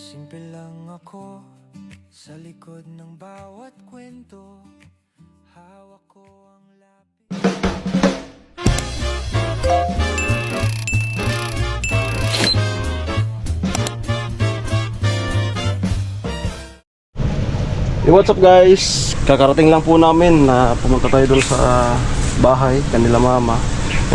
Simple lang ako sa likod ng bawat kwento. Hawak ko ang lapis. Hey, what's up guys? Kakarating lang po namin na pumunta tayo dun sa bahay kanila mama.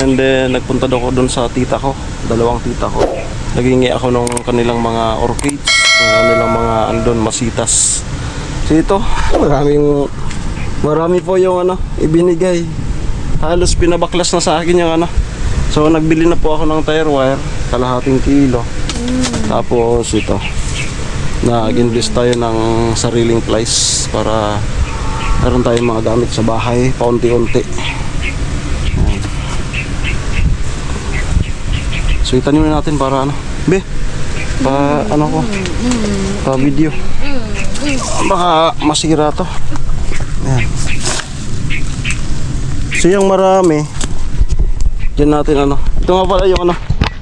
And then nagpunta daw ako dun sa tita ko, dalawang tita ko. Naghingi ako ng kanilang mga orchids, kanilang mga andon masitas. So ito, marami po yung ibinigay. Halos pinabaklas na sa akin yung So nagbili na po ako ng tire wire, kalahating kilo. Tapos ito, nag-invest tayo ng sariling plies para meron tayong mga gamit sa bahay paunti-unti. So itanim natin para pa video. Baka masira to. Ayan. So yung marami dyan natin ito nga pala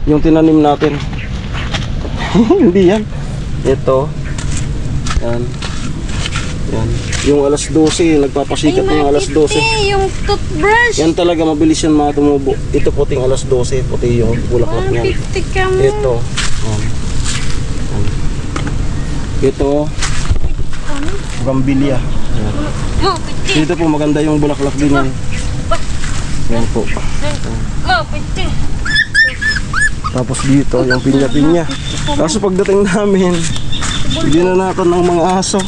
yung tinanim natin. Hindi yan. Ito. Yan. Yan. Yung alas 12, nagpapasikat ng alas 12. Yung toothbrush. Yan talaga mabilis yan mga tumubo. Ito puting alas 12, puti yung bulaklak niyan. Ito. Yan. Yan. Ito. Gambilia. Yan. Dito po maganda yung bulaklak din yan. Yan po. Yan. Tapos dito yung pinya-pinya. Kaso pagdating namin, hindi na natin ng mga aso.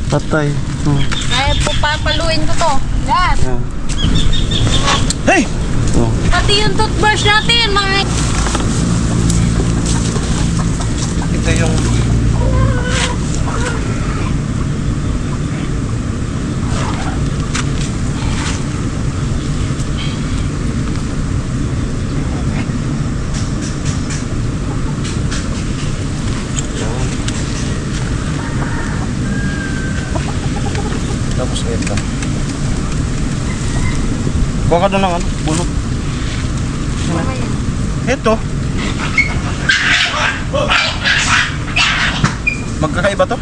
Patay. Kaya po papaluin ko to. Yan. Yan. Hey! Pati yung toothbrush natin, mga... Ito yung... Tapos ito. Kuha ka doon ng bulok. Ito. Magkakaiba to?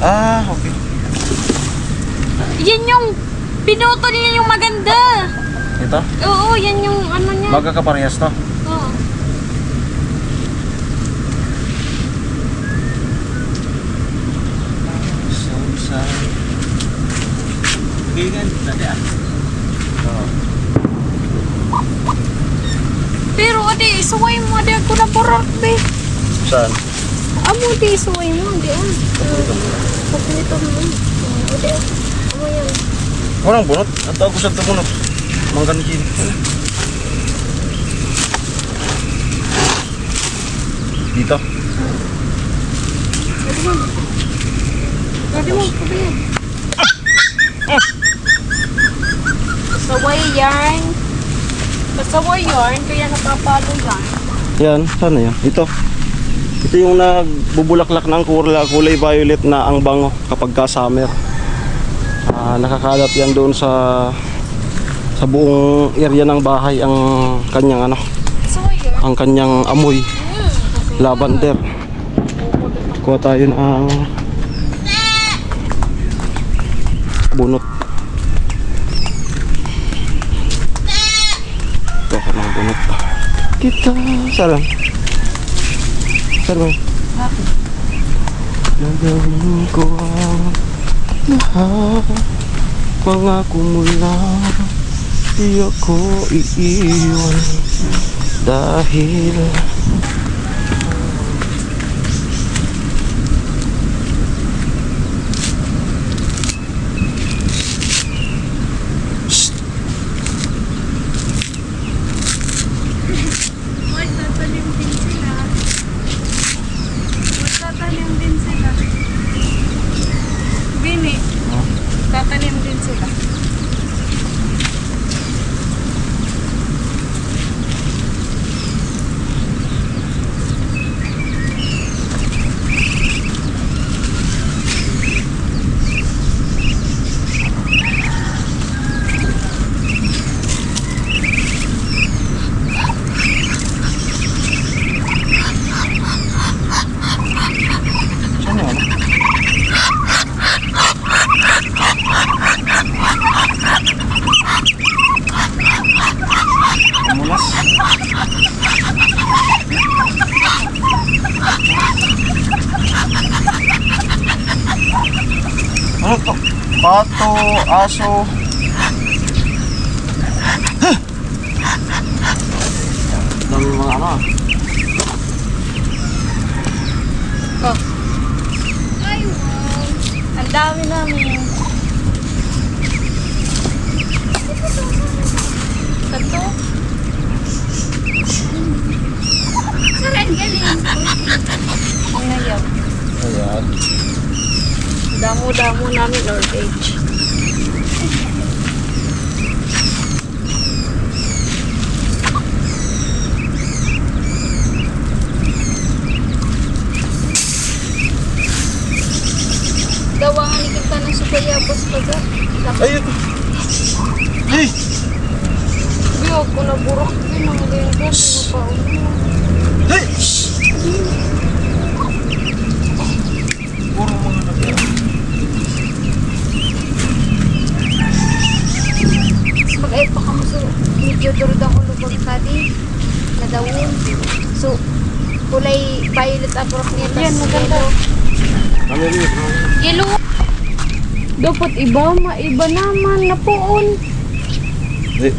Ah, okay. Yan yung pinutol niya yung maganda. Ito? Oo, yan yung niya. Magkakaparehas to? Oo. Pero adi, isuway mo adi ako na borak be. Saan? Amo di isuway mo adi Pagpilito mo. Adi, amo yan. Walang bunot? Ang tawag ko sa tumunot. Mangganjin. Dito? Adi mo, kabihin. Pasaway yarn. Pasaway yarn, kaya napapalo yan. Yan, sana yan. Ito. Ito yung nagbubulaklak ng kulay violet na ang bango kapag ka summer. Nakakalat yan doon sa buong area ng bahay ang kanyang Pasaway yarn. ang kanyang amoy. Lavender. Kuha tayo ng bunot. Kuha ng bunot. Kita. Salam. Salam. Nagawin ko ang lahat. Pangako mo lang, di ako iiwan. Dahil Magtatanim din sila. Magtatanim din sila. Bini. Tatanim din sila. Ano to? Pato, aso. Dami mga ano ah. Oh. Ay, wow. Ang dami namin. Kato? Saan galing? Ngayon. Ayan. Damo-damo namin Lord H. Gawangan ni kita ng sukayabos pag Ay, ito. Hey! Biyog ko na burok din mga linggo. Hey! Puro mga nagyan. Pag ay pa kamo so medyo durod ako lubag tadi na dawon. So kulay violet abrok niya. Yan maganda. Ano rin? Yellow. Dapat iba, maiba naman na poon. Hey.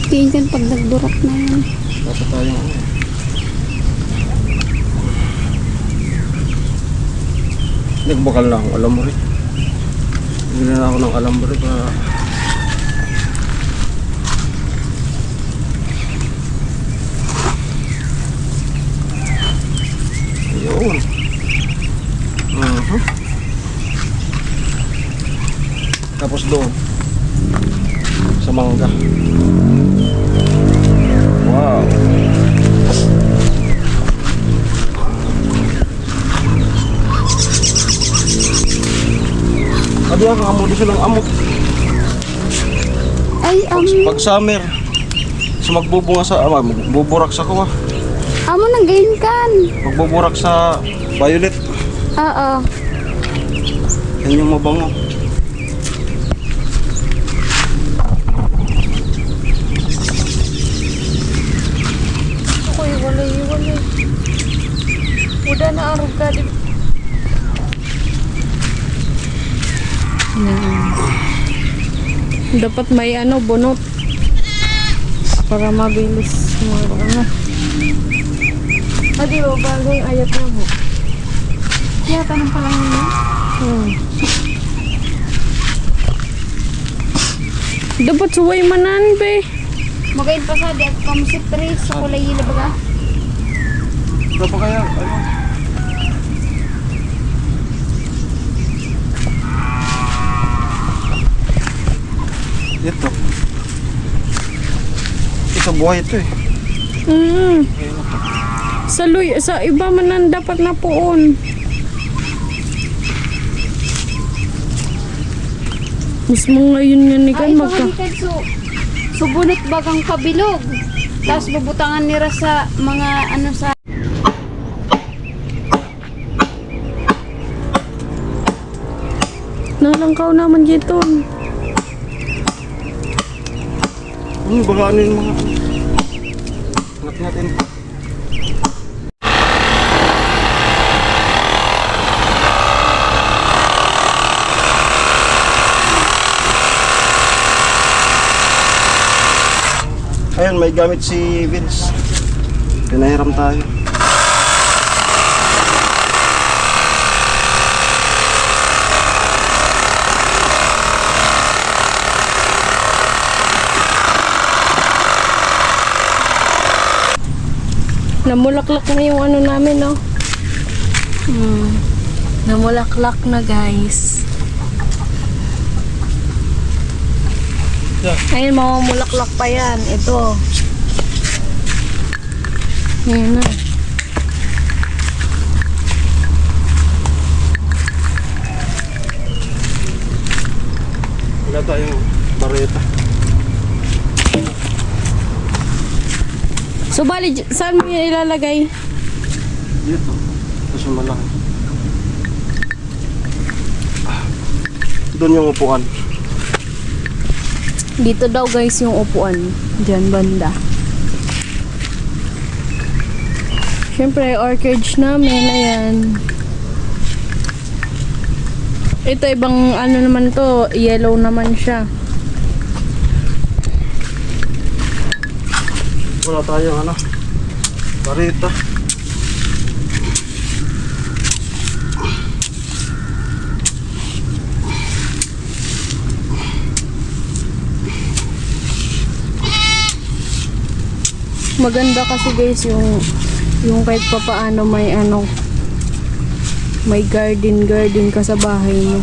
Tingnan pag nagdurak na yan. Dapat tayong ano. Nagbakal na akong alam mo rin. Bili na ako ng alam mo rin para... Ayun. Tapos doon sa mangga. Wow. Adi ang amo di silang amo. Ay, Pag summer, sa magbubunga sa magbuburak sa kuha. amo nang gayon kan. Magbuburak sa violet. Oo. Yan yung mabango. Ako'y walay. Udah na arog ka di. Dapat may bunot para mabilis ano. Di ba bagong ayat na mo? Kaya tanong pa lang yun. Dapat suway manan be. Magayin pa sa di at kamusit tres sa kulay yun baga. Ito pa kaya? Ayun. Ito. Isa buhay ito eh. Sa iba manan dapat na poon. Mismo ngayon nga ni kan magka. So bunot bagang kabilog. Tapos bubutangan nira sa mga ano sa nalangkaw naman dito. Baka ano yung mga... Angat natin. Ayun, may gamit si Vince. Pinahiram tayo. Namulaklak na yung ano namin, no? Namulaklak na, guys. Ayun, mamulaklak pa yan. Ito. Ayan na. Wala tayong bareta. So, bali, saan mo yan ilalagay? Dito. Tapos yung malaki. Doon yung upuan. Dito daw, guys, yung upuan. Diyan, banda. Siyempre, orchid namin. Ayan. Ito ibang ano naman to, yellow naman siya. Wala tayong ano, barita. Maganda kasi guys yung kahit papaano may ano, may garden ka sa bahay mo.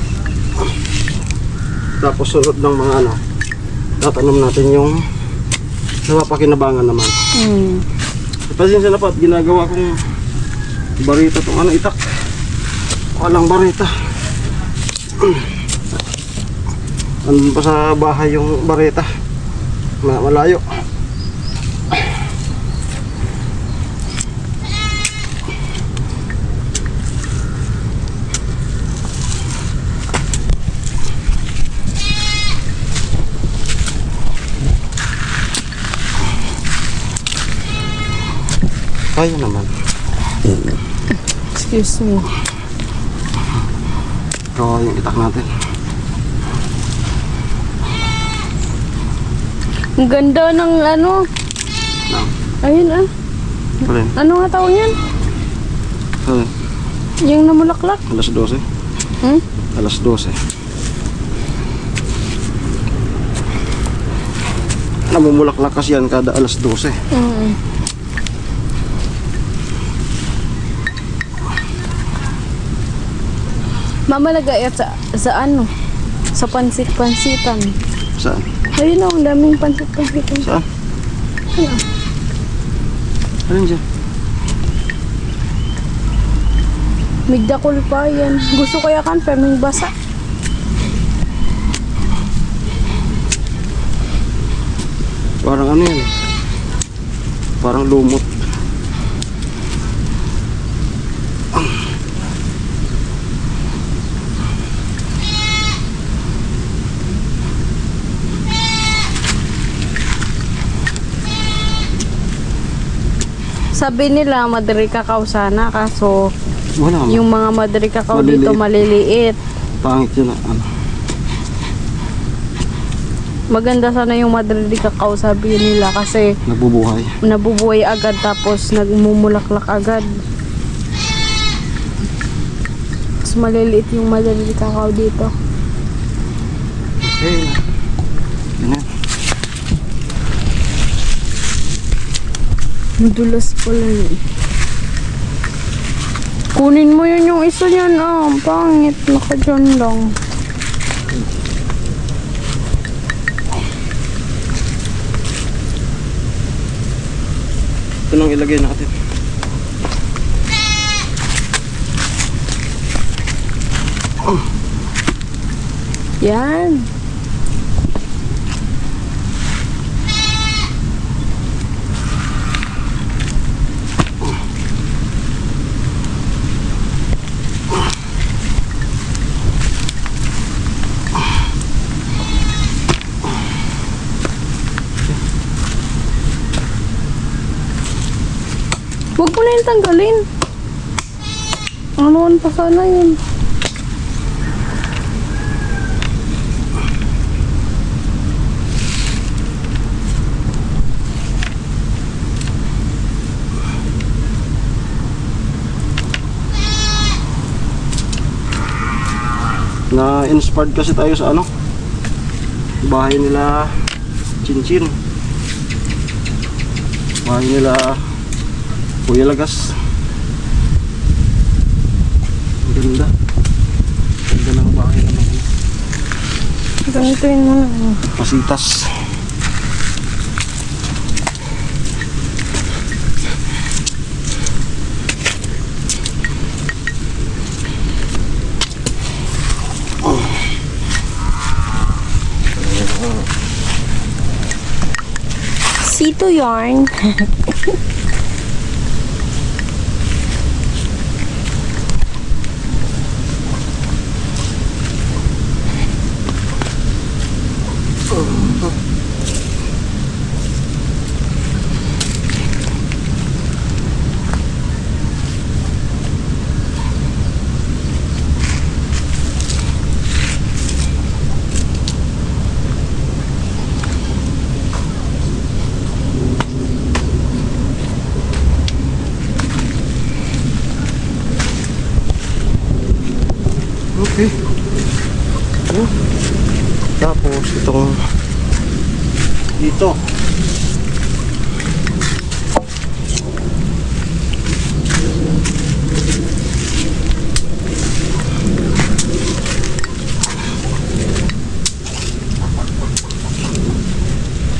Tapos sunod ng mga ano, tatanom natin yung napapakinabangan naman. Pasensya na po at ginagawa kong barita tong ano, itak. Walang barita. Andun pa sa bahay yung barita. Malayo. Kaya naman. Excuse me. Ito yung itak natin. Ang ganda ng ano. No. Ayun ah. Alin? Ano nga tawag yan? Alin? Yung namulaklak. Alas 12. Hmm? Alas 12. Namumulaklak kasi yan kada alas 12. Mamalagay at sa ano? Sa pansit-pansitan. Saan? Ayun oh, ang daming pansit-pansitan. Saan? Ayun. Alin dyan? Migdakol pa yan. Gusto ko yakan pero may basa. Parang ano yan? Parang lumot. Sabi nila madri kakao sana kaso Wala naman. yung mga madri kakao dito maliliit. Pangit yun ah. Ano? Maganda sana yung madri kakao sabi nila kasi Nagbubuhay. nabubuhay agad tapos nagmumulaklak agad. Mas maliliit yung madri kakao dito. Okay. Yan yan. Madulas pala yun. Kunin mo yun yung isa yan ah. Ang pangit. Naka dyan lang. Ito nang ilagay natin. Yan. Huwag mo na yung tanggalin. Anuan pa sana yun. Na-inspired kasi tayo sa ano, bahay nila Chinchin, bahay nila Kuya Lagas. Ang ganda. Ganda ng bahay naman. Ganituin mo na. Pasitas. Sito yarn. Okay. Ayan. Tapos itong dito.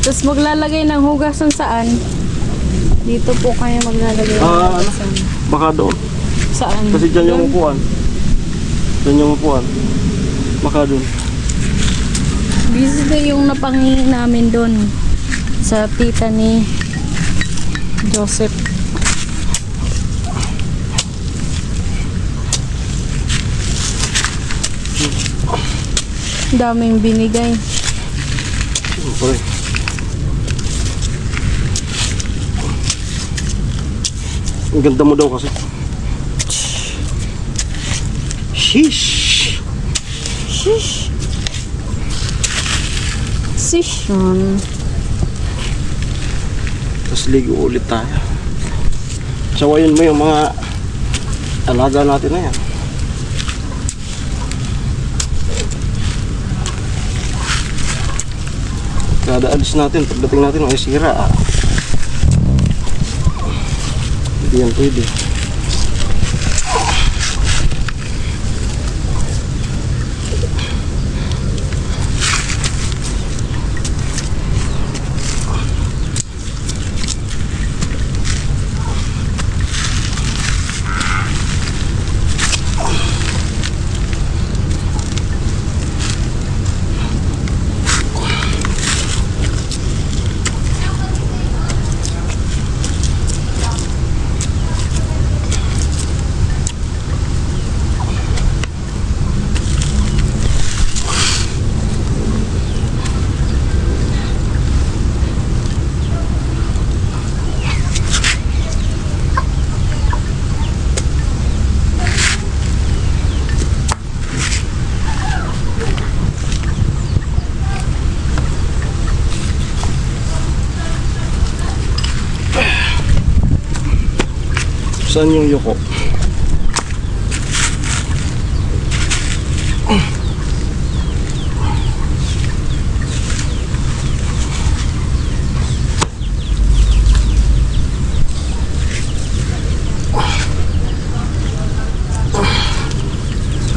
Tapos maglalagay ng hugasan saan? Dito po kayo maglalagay ng Ah, hugasan. Baka doon. Saan? Kasi dyan yung Doon? upuan. Dyan yung upuan. Baka doon. Busy na yung napangi namin doon sa tita ni Joseph. Daming binigay. Siyempre. Ang ganda mo daw kasi. Sheesh. Shish. Session. Tapos ligo ulit tayo. Sawayin mo yung mga alaga natin na yan. Kada alis natin, pagdating natin ay sira. Hindi yan pwede. Saan yung yuko?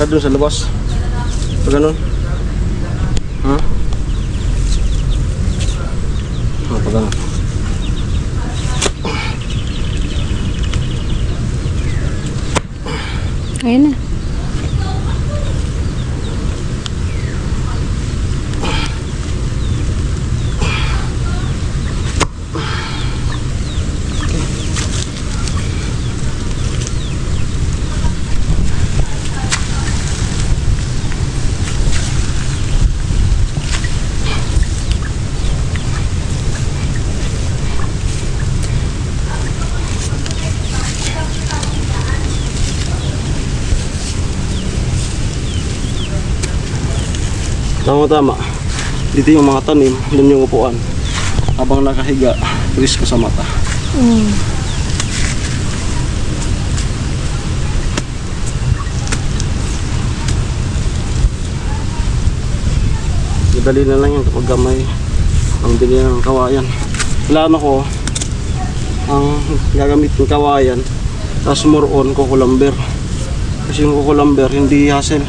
Doon sa labas. Pag ganun. Ha? Pag ganun. Ayun na. Tama-tama. Dito yung mga tanim, doon yung upuan. Habang nakahiga, risk ka sa mata. Madali na lang yan kapag may ang bili ng kawayan. Plano ko, ang gagamit ng kawayan, tapos more on kukulamber. Kasi yung kukulamber, hindi hassle.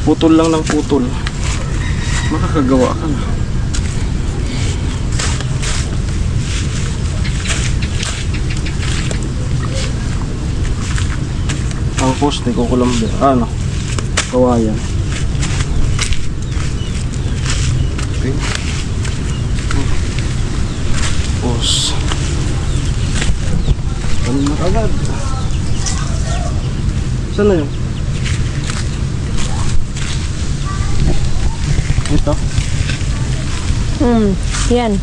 Putol lang ng putol, makakagawa ka na. Ang poste kukulamber, ano, kawayan. Okay. Pos. Ano na agad? Saan na yun? Ito? Yan.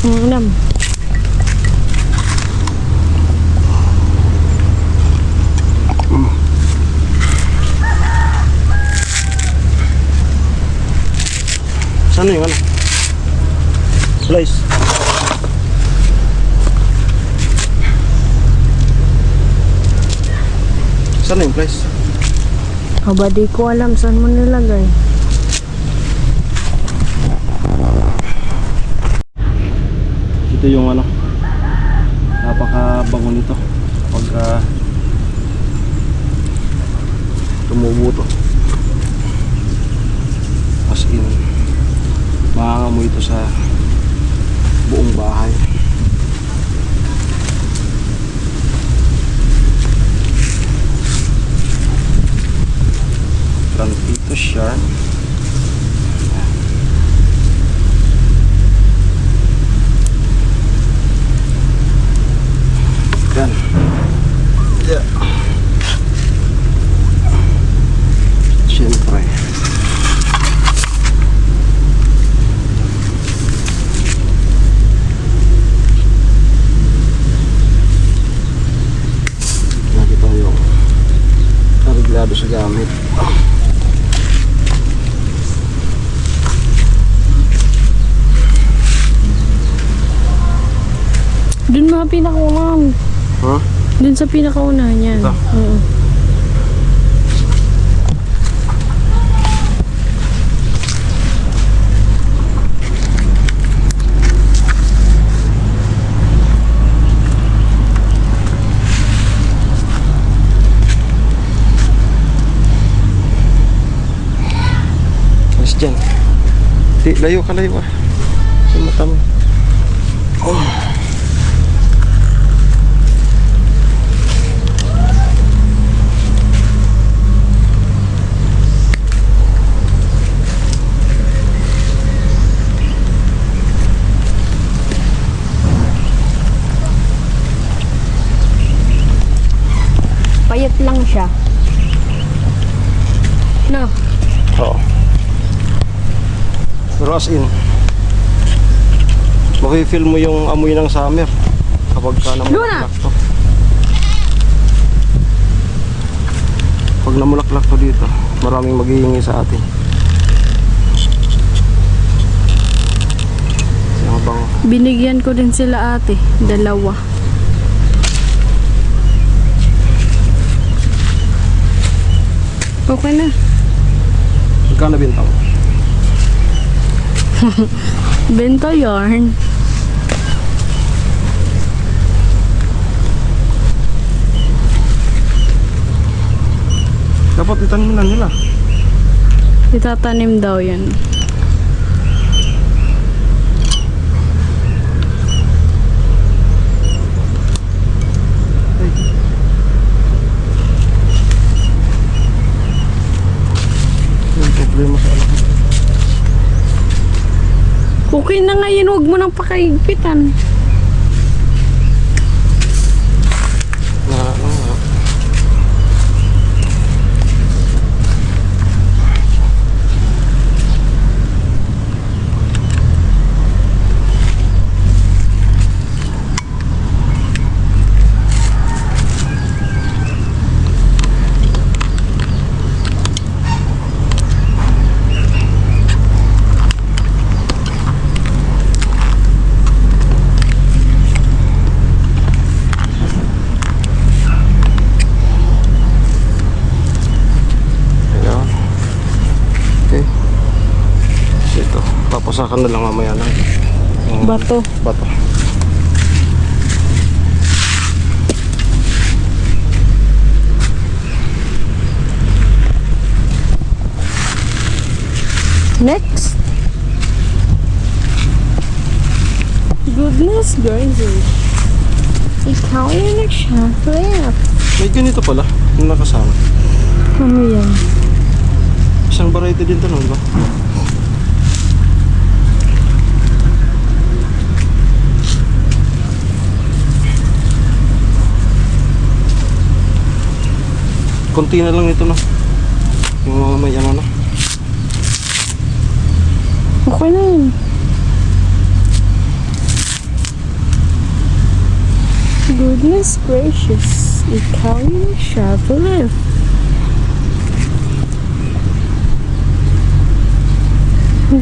Ulam. Saan yung ano? Slice. Saan yung place? Aba, di ko alam saan mo nilagay. Ito yung ano, napakabango nito pagka tumubo to. As in, maangamoy ito sa buong bahay. Plantito siya. Yan. Yeah. Siyempre. Nakita yung nareglado sa gamit. Dun mga pinakaunahan. Huh? Dun sa pinakaunahan yan. Ito? Oo. Mas dyan. Di, layo ka layo ah. Sa mata mo. Oh. Payat lang siya. No. Oo. Pero as in, makifeel mo yung amoy ng summer kapag ka namulaklak to. Pag namulaklak to dito, maraming maghihingi sa atin. Kasi ang bango. Binigyan ko din sila ate. Dalawa. Okay na. Magkano bintang? Bento yarn. Dapat itanim na nila. Itatanim daw yan. Yung problema sa anak. Okay na nga yun. Huwag mo nang pakaigpitan. Na ano nga. Ayan. Okay. So ito, papasakan na lang mamaya lang. Yung Bato. bato. Next. Goodness gracious. Ikaw yung nag-chocolate. May ganito pala, yung nakasama. Ano yan? Isang variety din to, no, ba? Konti na lang ito, no? Yung mga may ano na. Okay na yun. Goodness gracious. Ikaw yung nag-chocolate.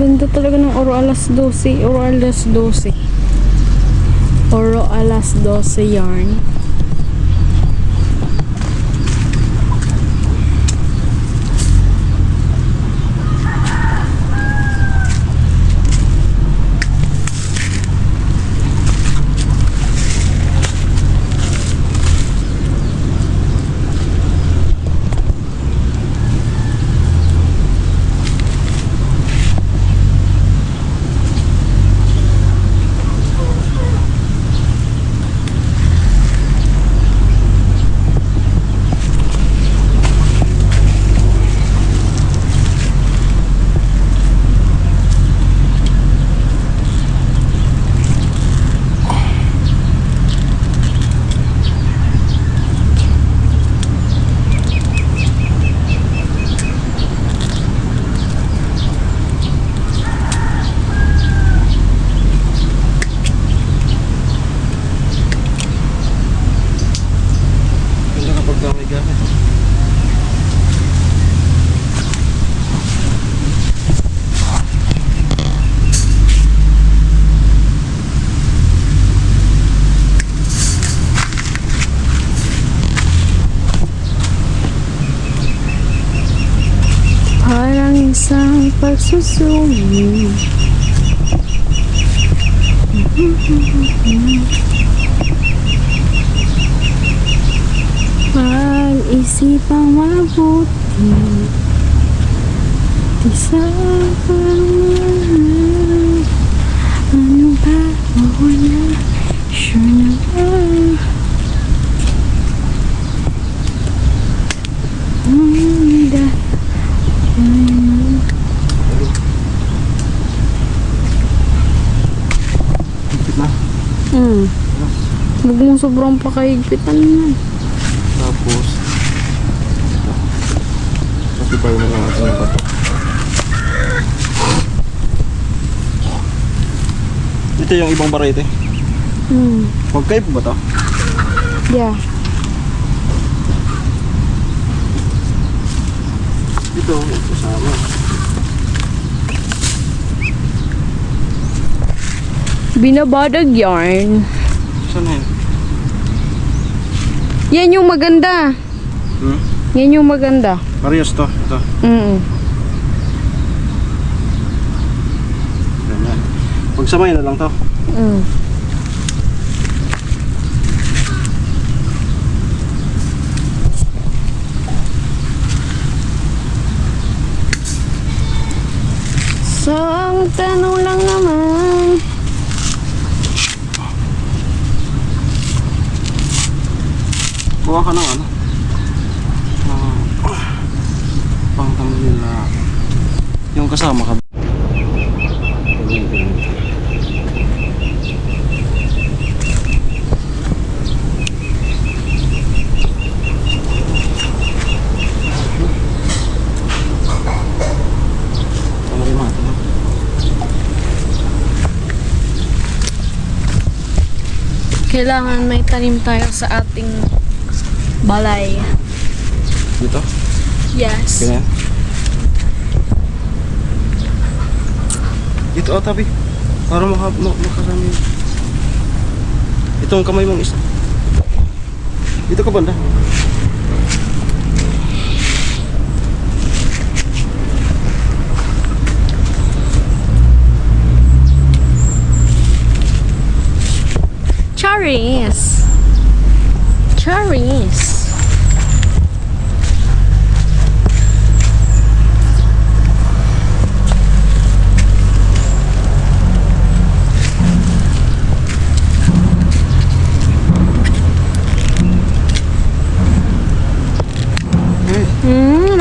ganda talaga ng Oro Alas 12. Oro Alas 12. Oro Alas 12 yarn. Ganda kapag may gamit. Parang isang pagsusuli. Pag-isipang mabuti. Di sa pangalan. Ano ba? Oo na. Sure na ba? Higpit na. Huwag mong sobrang pakahigpitan yan. Tapos, patibay mo lang natin yung bato. Ito yung ibang variety. Huwag kayo po ba ito? Yeah. Ito sama. Binabadag yarn. Saan na yun? Yan yung maganda. Yan yung maganda. Parehas to. Ito. Ganyan. Pagsamay na lang to. So, ang tanong lang naman. Kuha ka ng ano? Pangtang nila. Yung kasama ka. Kailangan may tanim tayo sa ating balay. Dito? Yes. Ganyan. Dito tabi. Para makarami. Ito ang kamay mong isa. Dito ka banda. Cherries. Cherries.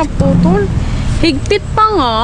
Naputol. Higpit pa nga.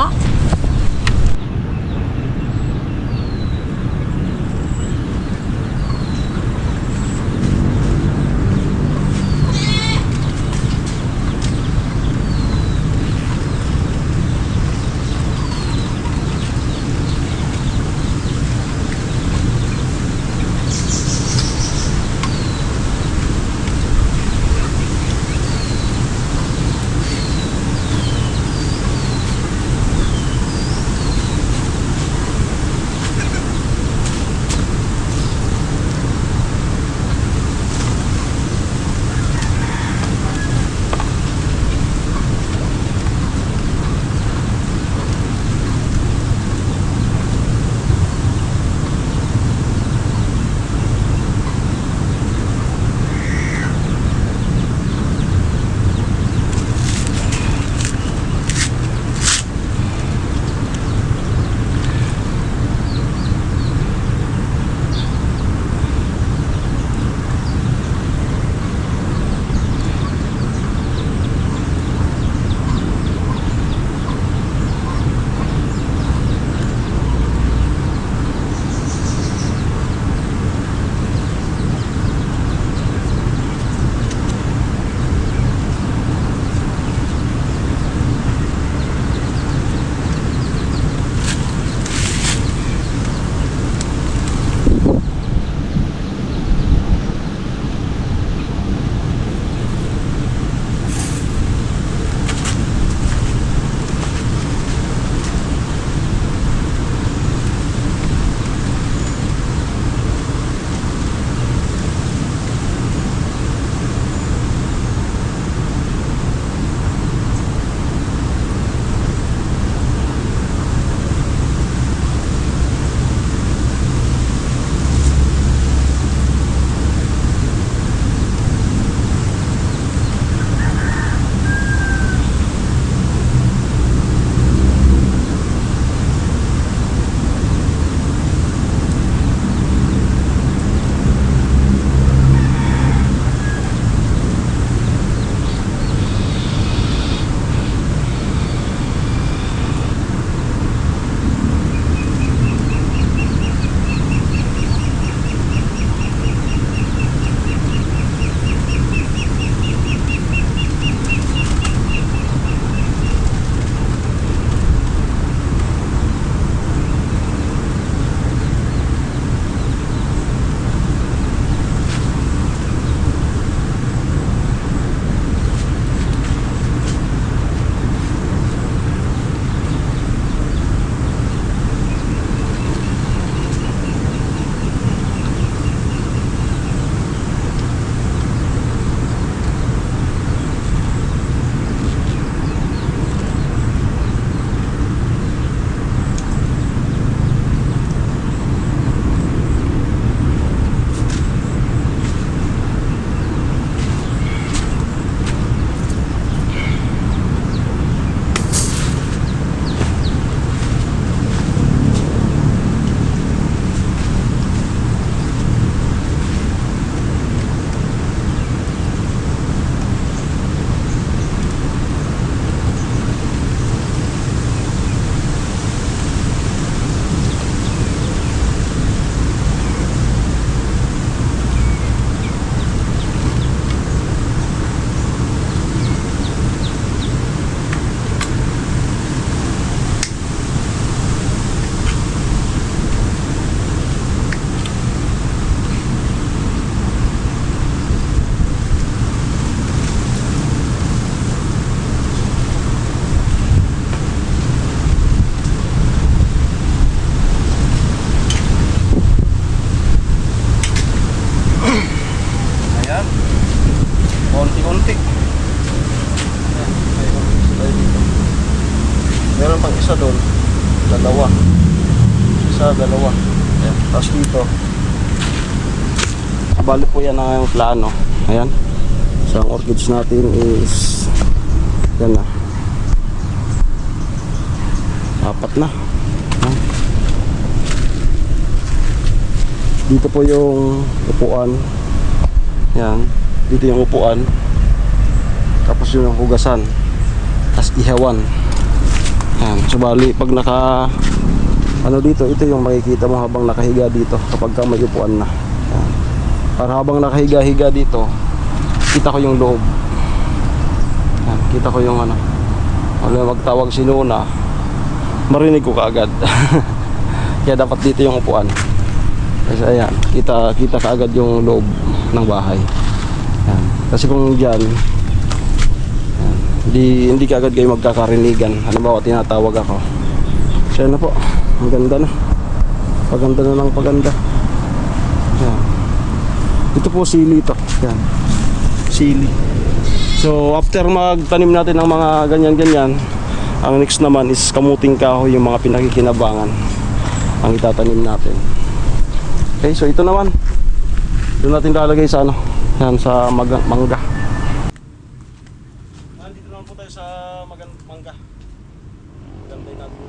Meron pang isa doon. Dalawa. Isa, dalawa. Ayan. Tapos dito. Bali po yan ang plano. Ayan. So ang orchids natin is yan na. 4 na. Ayan. Dito po yung upuan. Ayan. Dito yung upuan. Tapos yun ang hugasan. Tapos ihawan. Ayan. So bali pag naka ano dito, ito yung makikita mo habang nakahiga dito kapag ka may upuan na. Ayan. Para habang nakahiga-higa dito, kita ko yung loob. Ayan. Kita ko yung ano. Wala magtawag si Nuna, marinig ko kaagad. Kaya dapat dito yung upuan. Kasi ayan, kita kaagad yung loob ng bahay. Ayan. Kasi kung diyan, hindi kaagad kayo magkakarinigan. Halimbawa tinatawag ako. So na po, ang ganda na. Paganda na ng paganda. Ayan. Ito po sili ito. Ayan. Sili. So after magtanim natin ng mga ganyan-ganyan, ang next naman is kamuting kahoy, yung mga pinakikinabangan ang itatanim natin. Okay, so ito naman. Doon natin lalagay sa ano, yan, sa mangga. Dito naman po tayo sa mangga. Gantay natin.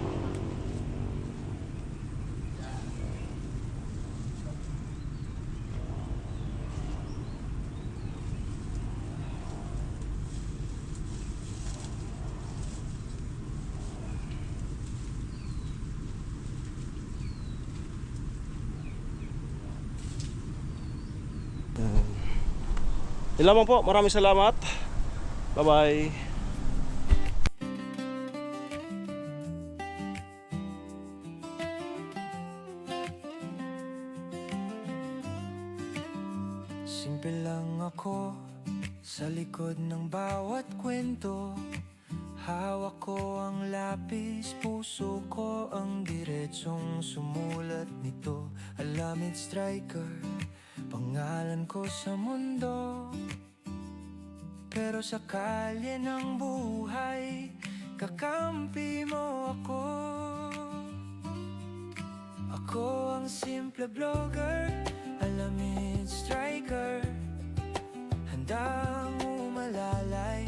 Yun lamang po, maraming salamat. Bye bye. Simple lang ako sa likod ng bawat kwento. Hawak ko ang lapis, puso ko ang diretsong sumulat nito. Alamid striker, pangalan ko sa mundo. Pero sa kalye ng buhay, kakampi mo ako. Ako ang simple vlogger, alamid striker. Handang umalalay,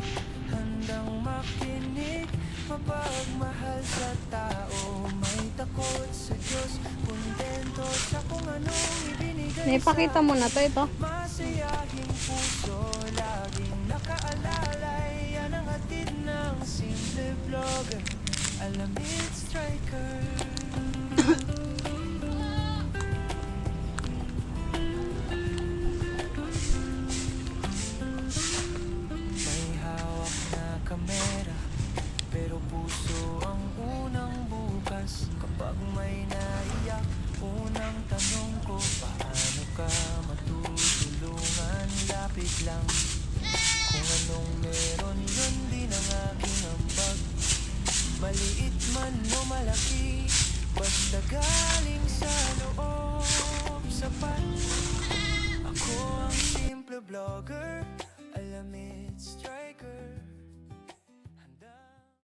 handang makinig, mapagmahal sa tao. May takot sa Diyos, kontento sa kung anong ibinigay. Naipakita mo na to, ito. Masayahing puso, laging nakaalalay. Yan ang hatid ng simple vlogger, alamid striker. May hawak na kamera, pero puso ang unang bukas. Kapag may naiyak, unang tanong ko, paano ka matutulungan? Lapit lang, kung anong meron, yun din ang aking ambag. Maliit man o malaki, basta galing sa loob, sapat. Ako ang simple vlogger,